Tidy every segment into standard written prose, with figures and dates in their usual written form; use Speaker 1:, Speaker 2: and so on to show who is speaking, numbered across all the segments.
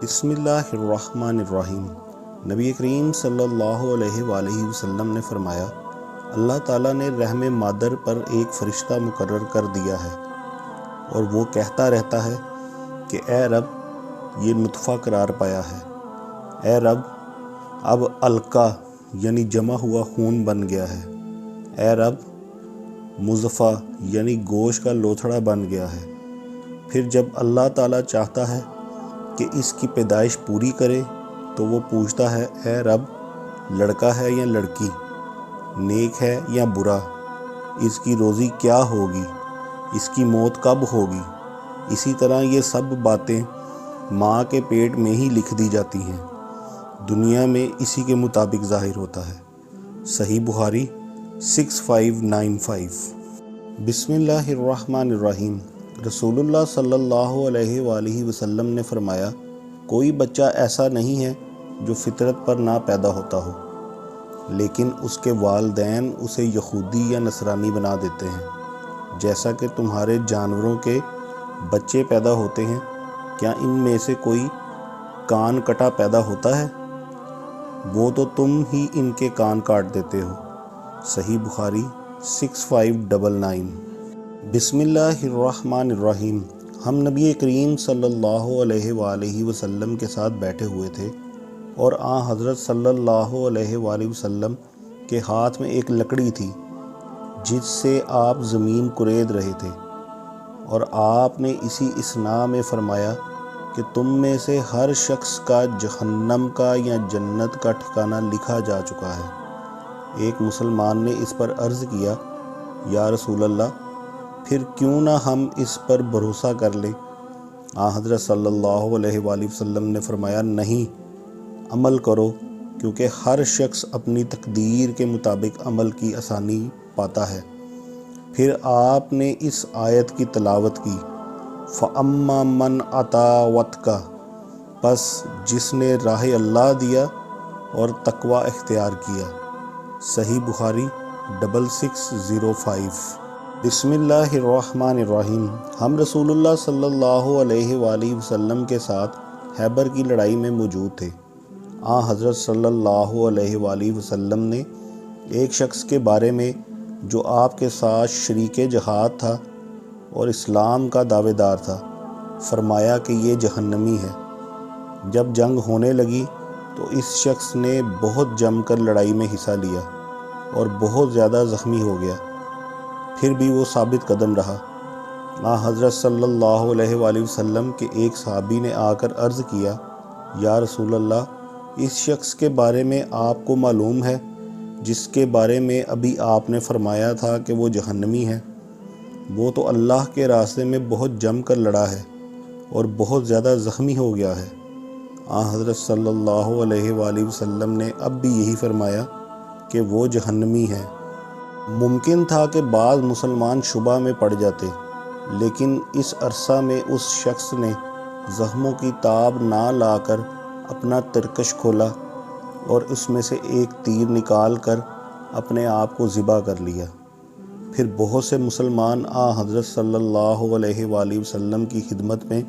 Speaker 1: بسم اللہ الرحمن الرحیم۔ نبی کریم صلی اللہ علیہ وآلہ وسلم نے فرمایا، اللہ تعالیٰ نے رحم مادر پر ایک فرشتہ مقرر کر دیا ہے اور وہ کہتا رہتا ہے کہ اے رب یہ نطفہ قرار پایا ہے، اے رب اب علقہ یعنی جمع ہوا خون بن گیا ہے، اے رب مضغہ یعنی گوشت کا لوتھڑا بن گیا ہے۔ پھر جب اللہ تعالیٰ چاہتا ہے کہ اس کی پیدائش پوری کرے تو وہ پوچھتا ہے، اے رب لڑکا ہے یا لڑکی، نیک ہے یا برا، اس کی روزی کیا ہوگی، اس کی موت کب ہوگی۔ اسی طرح یہ سب باتیں ماں کے پیٹ میں ہی لکھ دی جاتی ہیں، دنیا میں اسی کے مطابق ظاہر ہوتا ہے۔ صحیح بخاری 6595۔ بسم اللہ الرحمن الرحیم۔ رسول اللہ صلی اللہ علیہ وآلہ وسلم نے فرمایا، کوئی بچہ ایسا نہیں ہے جو فطرت پر نہ پیدا ہوتا ہو، لیکن اس کے والدین اسے یہودی یا نصرانی بنا دیتے ہیں۔ جیسا کہ تمہارے جانوروں کے بچے پیدا ہوتے ہیں، کیا ان میں سے کوئی کان کٹا پیدا ہوتا ہے؟ وہ تو تم ہی ان کے کان کاٹ دیتے ہو۔ صحیح بخاری 6599۔ بسم اللہ الرحمن الرحیم۔ ہم نبی کریم صلی اللہ علیہ وآلہ وسلم کے ساتھ بیٹھے ہوئے تھے اور حضرت صلی اللہ علیہ وآلہ وسلم کے ہاتھ میں ایک لکڑی تھی جس سے آپ زمین کورید رہے تھے، اور آپ نے اسی اثناء میں فرمایا کہ تم میں سے ہر شخص کا جہنم کا یا جنت کا ٹھکانہ لکھا جا چکا ہے۔ ایک مسلمان نے اس پر عرض کیا، یا رسول اللہ، پھر کیوں نہ ہم اس پر بھروسہ کر لیں؟ حضرت صلی اللہ علیہ وآلہ وسلم نے فرمایا، نہیں، عمل کرو، کیونکہ ہر شخص اپنی تقدیر کے مطابق عمل کی آسانی پاتا ہے۔ پھر آپ نے اس آیت کی تلاوت کی، فَأَمَّا مَنْ أَطَاعَ وَاتَّقَىٰ، پس جس نے راہ اللہ دیا اور تقوی اختیار کیا۔ صحیح بخاری 6605۔ بسم اللہ الرحمن الرحیم۔ ہم رسول اللہ صلی اللہ علیہ وآلہ وسلم کے ساتھ خیبر کی لڑائی میں موجود تھے۔ حضرت صلی اللہ علیہ وآلہ وسلم نے ایک شخص کے بارے میں جو آپ کے ساتھ شریک جہاد تھا اور اسلام کا دعوے دار تھا، فرمایا کہ یہ جہنمی ہے۔ جب جنگ ہونے لگی تو اس شخص نے بہت جم کر لڑائی میں حصہ لیا اور بہت زیادہ زخمی ہو گیا، پھر بھی وہ ثابت قدم رہا۔ حضرت صلی اللہ علیہ وآلہ وسلم کے ایک صحابی نے آ کر عرض کیا، یا رسول اللہ، اس شخص کے بارے میں آپ کو معلوم ہے جس کے بارے میں ابھی آپ نے فرمایا تھا کہ وہ جہنمی ہے؟ وہ تو اللہ کے راستے میں بہت جم کر لڑا ہے اور بہت زیادہ زخمی ہو گیا ہے۔ حضرت صلی اللہ علیہ وآلہ وسلم نے اب بھی یہی فرمایا کہ وہ جہنمی ہے۔ ممکن تھا کہ بعض مسلمان شبہ میں پڑ جاتے، لیکن اس عرصہ میں اس شخص نے زخموں کی تاب نہ لا کر اپنا ترکش کھولا اور اس میں سے ایک تیر نکال کر اپنے آپ کو ذبح کر لیا۔ پھر بہت سے مسلمان حضرت صلی اللہ علیہ وآلہ وسلم کی خدمت میں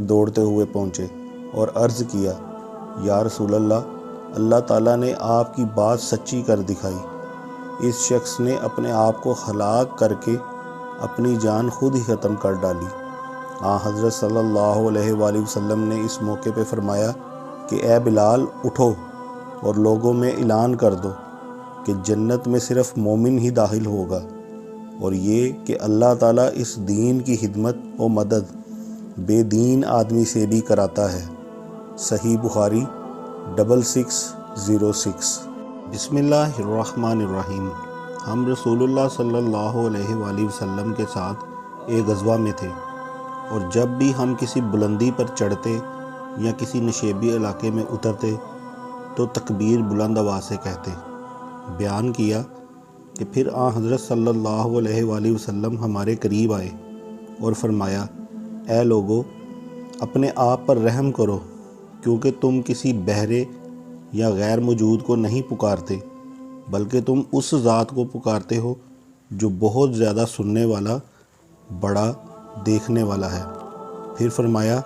Speaker 1: دوڑتے ہوئے پہنچے اور عرض کیا، یا رسول اللہ، اللہ تعالیٰ نے آپ کی بات سچی کر دکھائی، اس شخص نے اپنے آپ کو ہلاک کر کے اپنی جان خود ہی ختم کر ڈالی۔ حضرت صلی اللہ علیہ وآلہ وسلم نے اس موقع پہ فرمایا کہ اے بلال، اٹھو اور لوگوں میں اعلان کر دو کہ جنت میں صرف مومن ہی داخل ہوگا، اور یہ کہ اللہ تعالیٰ اس دین کی خدمت و مدد بے دین آدمی سے بھی کراتا ہے۔ صحیح بخاری 6606۔ بسم اللہ الرحمن الرحیم۔ ہم رسول اللہ صلی اللہ علیہ وآلہ وسلم کے ساتھ ایک غزوہ میں تھے، اور جب بھی ہم کسی بلندی پر چڑھتے یا کسی نشیبی علاقے میں اترتے تو تکبیر بلند آواز سے کہتے۔ بیان کیا کہ پھر حضرت صلی اللہ علیہ وآلہ وسلم ہمارے قریب آئے اور فرمایا، اے لوگو، اپنے آپ پر رحم کرو، کیونکہ تم کسی بہرے یا غیر موجود کو نہیں پکارتے، بلکہ تم اس ذات کو پکارتے ہو جو بہت زیادہ سننے والا، بڑا دیکھنے والا ہے۔ پھر فرمایا،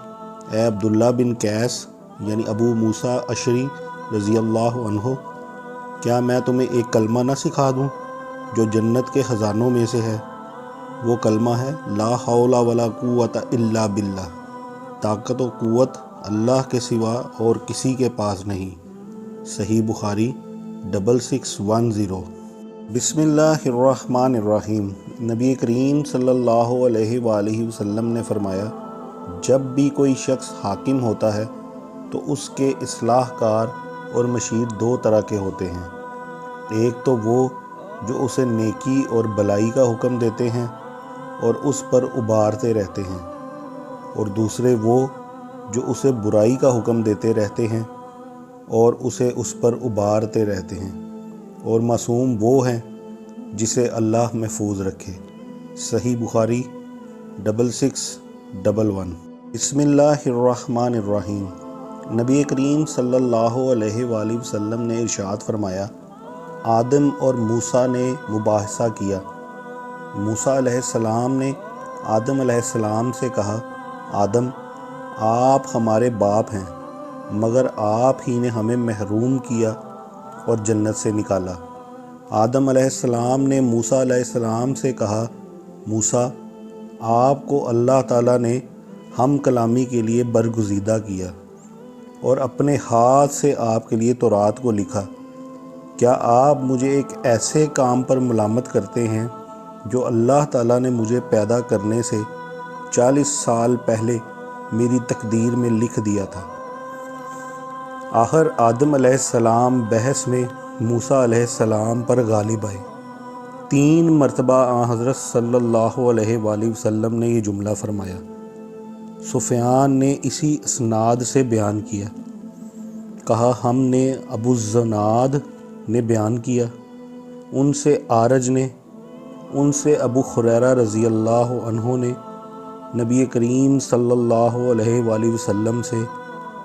Speaker 1: اے عبداللہ بن قیس، یعنی ابو موسیٰ اشعری رضی اللہ عنہ، کیا میں تمہیں ایک کلمہ نہ سکھا دوں جو جنت کے خزانوں میں سے ہے؟ وہ کلمہ ہے لا حول ولا قوت الا باللہ، طاقت و قوت اللہ کے سوا اور کسی کے پاس نہیں۔ صحیح بخاری 6610۔ بسم اللہ الرحمن الرحیم۔ نبی کریم صلی اللہ علیہ وآلہ وسلم نے فرمایا، جب بھی کوئی شخص حاکم ہوتا ہے تو اس کے اصلاح کار اور مشیر دو طرح کے ہوتے ہیں۔ ایک تو وہ جو اسے نیکی اور بلائی کا حکم دیتے ہیں اور اس پر ابھارتے رہتے ہیں، اور دوسرے وہ جو اسے برائی کا حکم دیتے رہتے ہیں اور اسے اس پر ابھارتے رہتے ہیں، اور معصوم وہ ہیں جسے اللہ محفوظ رکھے۔ صحیح بخاری 6611۔ بسم اللہ الرحمن الرحیم۔ نبی کریم صلی اللہ علیہ وآلہ وسلم نے ارشاد فرمایا، آدم اور موسیٰ نے مباحثہ کیا۔ موسیٰ علیہ السلام نے آدم علیہ السلام سے کہا، آدم، آپ ہمارے باپ ہیں، مگر آپ ہی نے ہمیں محروم کیا اور جنت سے نکالا۔ آدم علیہ السلام نے موسیٰ علیہ السلام سے کہا، موسیٰ، آپ کو اللہ تعالیٰ نے ہم کلامی کے لیے برگزیدہ کیا اور اپنے ہاتھ سے آپ کے لیے تورات کو لکھا۔ کیا آپ مجھے ایک ایسے کام پر ملامت کرتے ہیں جو اللہ تعالیٰ نے مجھے پیدا کرنے سے 40 سال پہلے میری تقدیر میں لکھ دیا تھا؟ آخر آدم علیہ السلام بحث میں موسیٰ علیہ السلام پر غالب آئے۔ 3 مرتبہ حضرت صلی اللہ علیہ وآلہ وسلم نے یہ جملہ فرمایا۔ سفیان نے اسی اسناد سے بیان کیا۔ کہا، ہم نے ابو الزناد نے بیان کیا، ان سے آرج نے، ان سے ابو ہریرہ رضی اللہ عنہ نے نبی کریم صلی اللہ علیہ وآلہ وسلم سے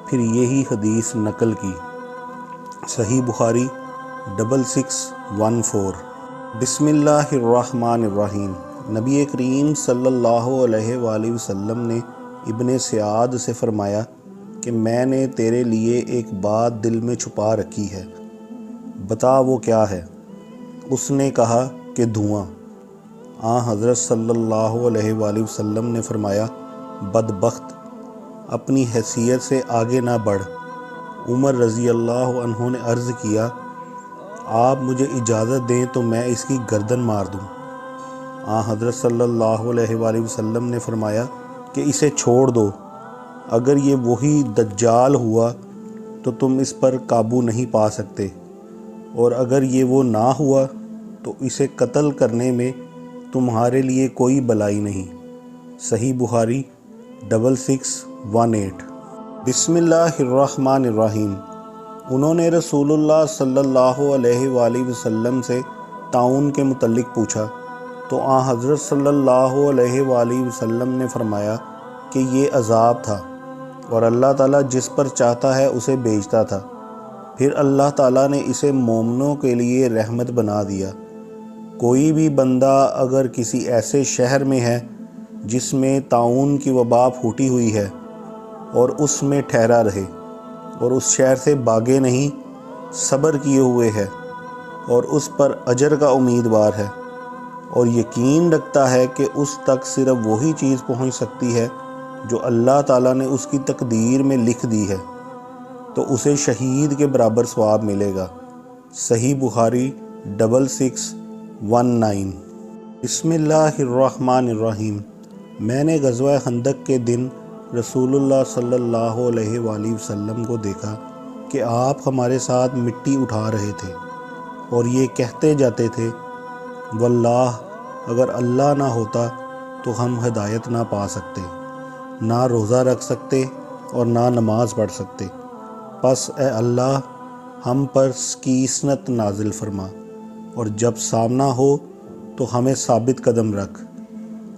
Speaker 1: پھر یہی حدیث نقل کی۔ صحیح بخاری 6614۔ بسم اللہ الرحمن الرحیم۔ نبی کریم صلی اللہ علیہ وآلہ وسلم نے ابن سعد سے فرمایا کہ میں نے تیرے لیے ایک بات دل میں چھپا رکھی ہے، بتا وہ کیا ہے؟ اس نے کہا کہ دھواں۔ حضرت صلی اللہ علیہ وآلہ وسلم نے فرمایا، بدبخت، اپنی حیثیت سے آگے نہ بڑھ۔ عمر رضی اللہ عنہ نے عرض کیا، آپ مجھے اجازت دیں تو میں اس کی گردن مار دوں۔ حضرت صلی اللہ علیہ وآلہ وسلم نے فرمایا کہ اسے چھوڑ دو، اگر یہ وہی دجال ہوا تو تم اس پر قابو نہیں پا سکتے، اور اگر یہ وہ نہ ہوا تو اسے قتل کرنے میں تمہارے لیے کوئی بلائی نہیں۔ صحیح بخاری 6618۔ بسم اللہ الرحمن الرحیم۔ انہوں نے رسول اللہ صلی اللہ علیہ وآلہ وسلم سے طاعون کے متعلق پوچھا تو حضرت صلی اللہ علیہ وآلہ وسلم نے فرمایا کہ یہ عذاب تھا، اور اللہ تعالیٰ جس پر چاہتا ہے اسے بھیجتا تھا، پھر اللہ تعالیٰ نے اسے مومنوں کے لیے رحمت بنا دیا۔ کوئی بھی بندہ اگر کسی ایسے شہر میں ہے جس میں طاعون کی وبا پھوٹی ہوئی ہے اور اس میں ٹھہرا رہے اور اس شہر سے بھاگے نہیں، صبر کیے ہوئے ہے اور اس پر اجر کا امیدوار ہے، اور یقین رکھتا ہے کہ اس تک صرف وہی چیز پہنچ سکتی ہے جو اللہ تعالیٰ نے اس کی تقدیر میں لکھ دی ہے، تو اسے شہید کے برابر ثواب ملے گا۔ صحیح بخاری 6619۔ بسم اللہ الرحمن الرحیم۔ میں نے غزوہ خندق کے دن رسول اللہ صلی اللہ علیہ وآلہ وسلم کو دیکھا کہ آپ ہمارے ساتھ مٹی اٹھا رہے تھے اور یہ کہتے جاتے تھے، واللہ اگر اللہ نہ ہوتا تو ہم ہدایت نہ پا سکتے، نہ روزہ رکھ سکتے اور نہ نماز پڑھ سکتے، پس اے اللہ ہم پر سکینت نازل فرما، اور جب سامنا ہو تو ہمیں ثابت قدم رکھ،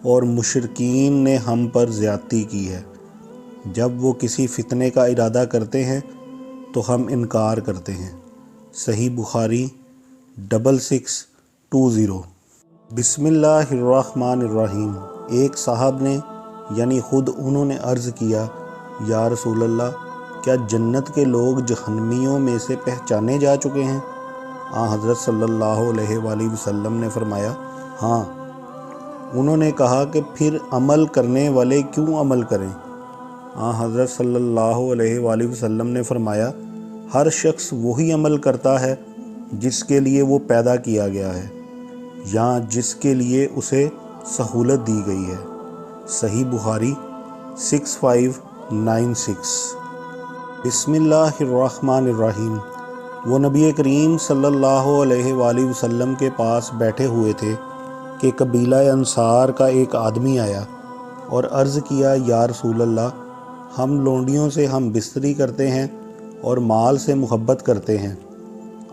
Speaker 1: اور مشرکین نے ہم پر زیادتی کی ہے، جب وہ کسی فتنے کا ارادہ کرتے ہیں تو ہم انکار کرتے ہیں۔ صحیح بخاری 6620۔ بسم اللہ الرحمن الرحیم۔ ایک صاحب نے یعنی خود انہوں نے عرض کیا، یا رسول اللہ، کیا جنت کے لوگ جہنمیوں میں سے پہچانے جا چکے ہیں؟ حضرت صلی اللہ علیہ وآلہ وسلم نے فرمایا ہاں۔ انہوں نے کہا کہ پھر عمل کرنے والے کیوں عمل کریں؟ حضرت صلی اللہ علیہ وآلہ وسلم نے فرمایا ہر شخص وہی عمل کرتا ہے جس کے لیے وہ پیدا کیا گیا ہے یا جس کے لیے اسے سہولت دی گئی ہے۔ صحیح بخاری 6596۔ بسم اللہ الرحمن الرحیم۔ وہ نبی کریم صلی اللہ علیہ وآلہ وسلم کے پاس بیٹھے ہوئے تھے کہ قبیلہ انصار کا ایک آدمی آیا اور عرض کیا یا رسول اللہ، ہم لونڈیوں سے ہم بستری کرتے ہیں اور مال سے محبت کرتے ہیں،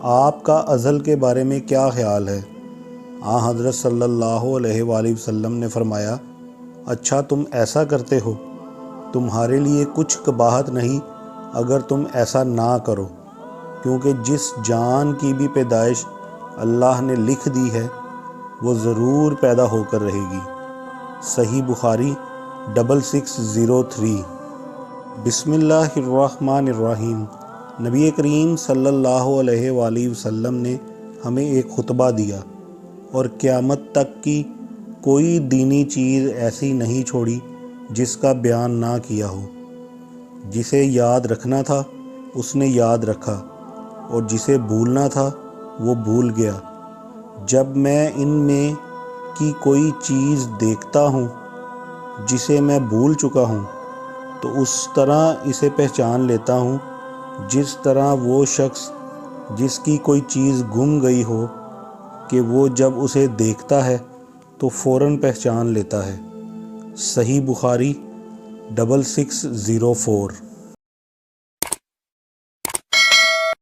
Speaker 1: آپ کا ازل کے بارے میں کیا خیال ہے؟ حضرت صلی اللہ علیہ وآلہ وسلم نے فرمایا اچھا تم ایسا کرتے ہو، تمہارے لیے کچھ قباحت نہیں اگر تم ایسا نہ کرو، کیونکہ جس جان کی بھی پیدائش اللہ نے لکھ دی ہے وہ ضرور پیدا ہو کر رہے گی۔ صحیح بخاری 6603۔ بسم اللہ الرحمن الرحیم۔ نبی کریم صلی اللہ علیہ وآلہ وسلم نے ہمیں ایک خطبہ دیا اور قیامت تک کی کوئی دینی چیز ایسی نہیں چھوڑی جس کا بیان نہ کیا ہو۔ جسے یاد رکھنا تھا اس نے یاد رکھا اور جسے بھولنا تھا وہ بھول گیا۔ جب میں ان میں کی کوئی چیز دیکھتا ہوں جسے میں بھول چکا ہوں تو اس طرح اسے پہچان لیتا ہوں جس طرح وہ شخص جس کی کوئی چیز گم گئی ہو کہ وہ جب اسے دیکھتا ہے تو فوراً پہچان لیتا ہے۔ صحیح بخاری 6604۔